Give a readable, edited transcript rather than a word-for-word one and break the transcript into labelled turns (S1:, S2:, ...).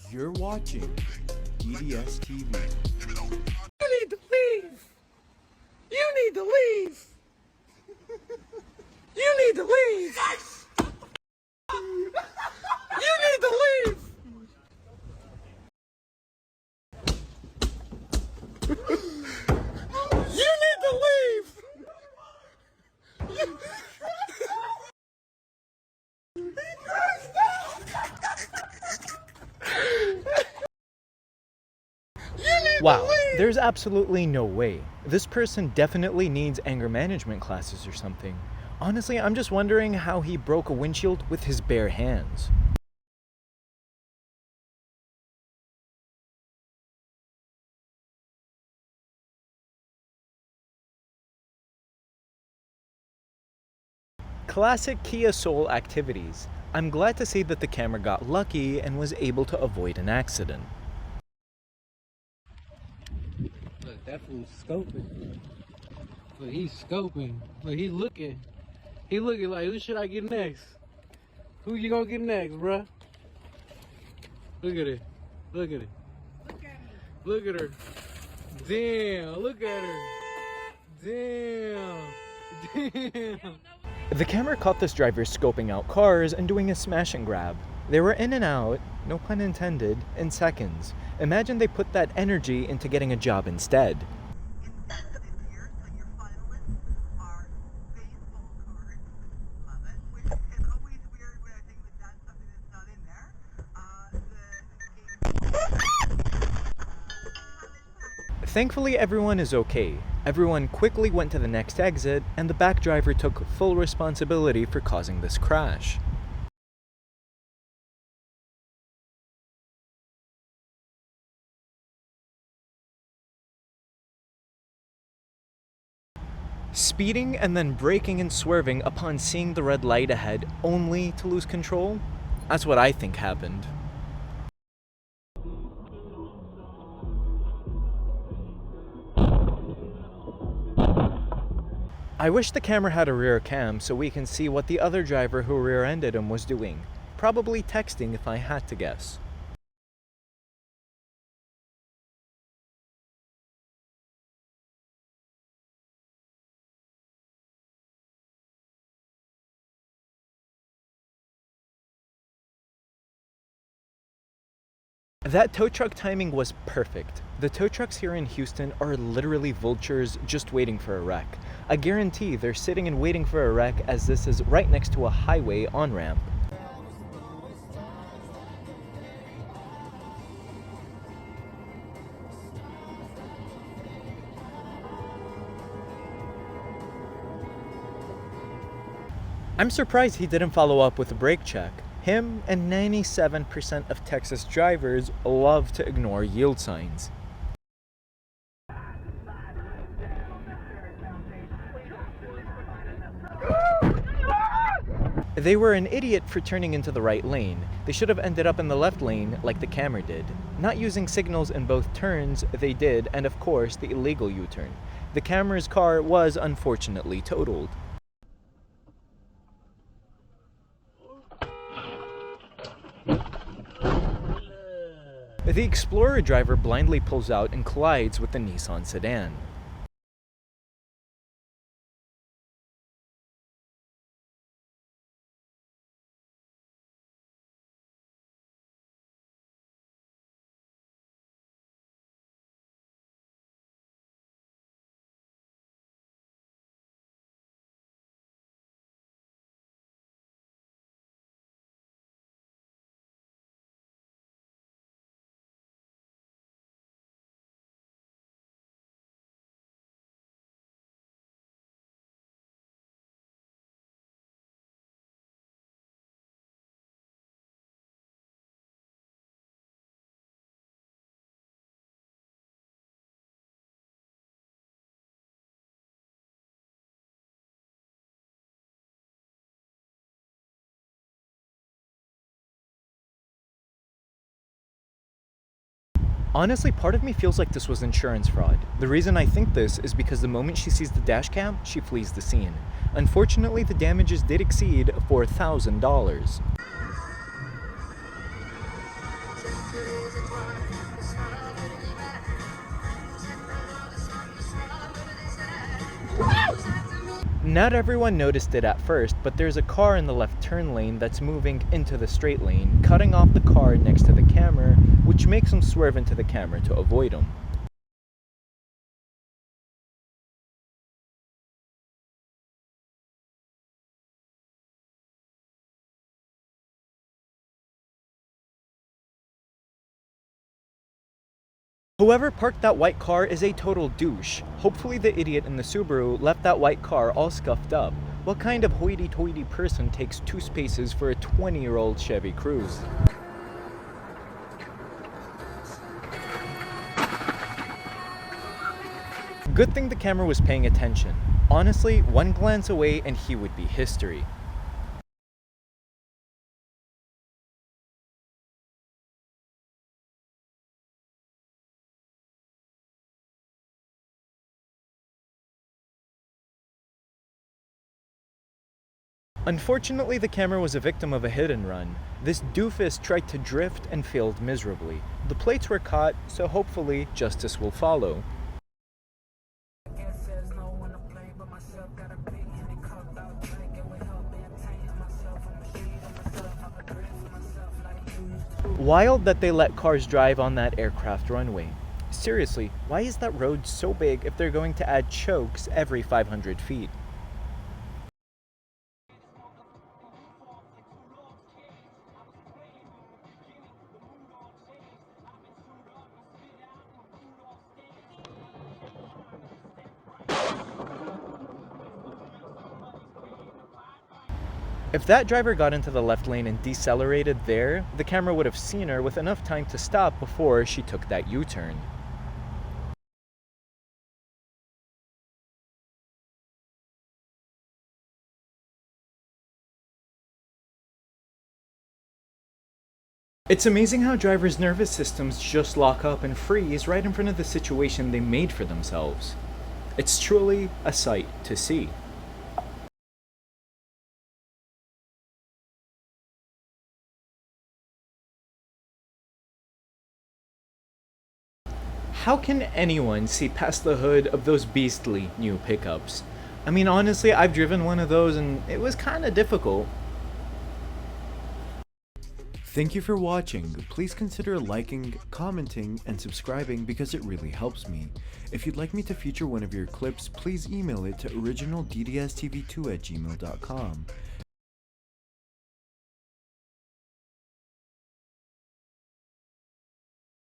S1: You're watching EDS TV.
S2: You need to leave! You need to leave! You need to leave! You need to leave! You need to leave!
S3: Wow, there's absolutely no way. This person definitely needs anger management classes or something. Honestly, I'm just wondering how he broke a windshield with his bare hands. Classic Kia Soul activities. I'm glad to see that the camera got lucky and was able to avoid an accident.
S2: Look, that fool's scoping. Look, he's scoping. Look, he's looking. He looking like, who should I get next? Who you gonna get next, bruh? Look at it. Look at it. Look at her. Damn, look at her. Damn. Damn.
S3: The camera caught this driver scoping out cars and doing a smash and grab. They were in and out, no pun intended, in seconds. Imagine they put that energy into getting a job instead. Thankfully, everyone is okay. Everyone quickly went to the next exit, and the back driver took full responsibility for causing this crash. Speeding and then braking and swerving upon seeing the red light ahead only to lose control? That's what I think happened. I wish the camera had a rear cam so we can see what the other driver who rear-ended him was doing. Probably texting if I had to guess. That tow truck timing was perfect. The tow trucks here in Houston are literally vultures just waiting for a wreck. I guarantee they're sitting and waiting for a wreck as this is right next to a highway on-ramp. I'm surprised he didn't follow up with a brake check. Him and 97% of Texas drivers love to ignore yield signs. They were an idiot for turning into the right lane. They should have ended up in the left lane like the camera did. Not using signals in both turns, they did, and of course the illegal U-turn. The camera's car was unfortunately totaled. The Explorer driver blindly pulls out and collides with the Nissan sedan. Honestly, part of me feels like this was insurance fraud. The reason I think this is because the moment she sees the dash cam, she flees the scene. Unfortunately, the damages did exceed $4,000. Not everyone noticed it at first, but there's a car in the left turn lane that's moving into the straight lane, cutting off the car next to the camera, which makes him swerve into the camera to avoid him. Whoever parked that white car is a total douche. Hopefully the idiot in the Subaru left that white car all scuffed up. What kind of hoity-toity person takes 2 spaces for a 20-year-old Chevy Cruze? Good thing the camera was paying attention. Honestly, one glance away and he would be history. Unfortunately, the camera was a victim of a hit and run. This doofus tried to drift and failed miserably. The plates were caught, so hopefully justice will follow. Wild that they let cars drive on that aircraft runway. Seriously, why is that road so big if they're going to add chokes every 500 feet? If that driver got into the left lane and decelerated there, the camera would have seen her with enough time to stop before she took that U-turn. It's amazing how drivers' nervous systems just lock up and freeze right in front of the situation they made for themselves. It's truly a sight to see. How can anyone see past the hood of those beastly new pickups? I mean, honestly, I've driven one of those and it was kind of difficult.
S1: Thank you for watching. Please consider liking, commenting, and subscribing because it really helps me. If you'd like me to feature one of your clips, please email it to originalddsTV2@gmail.com.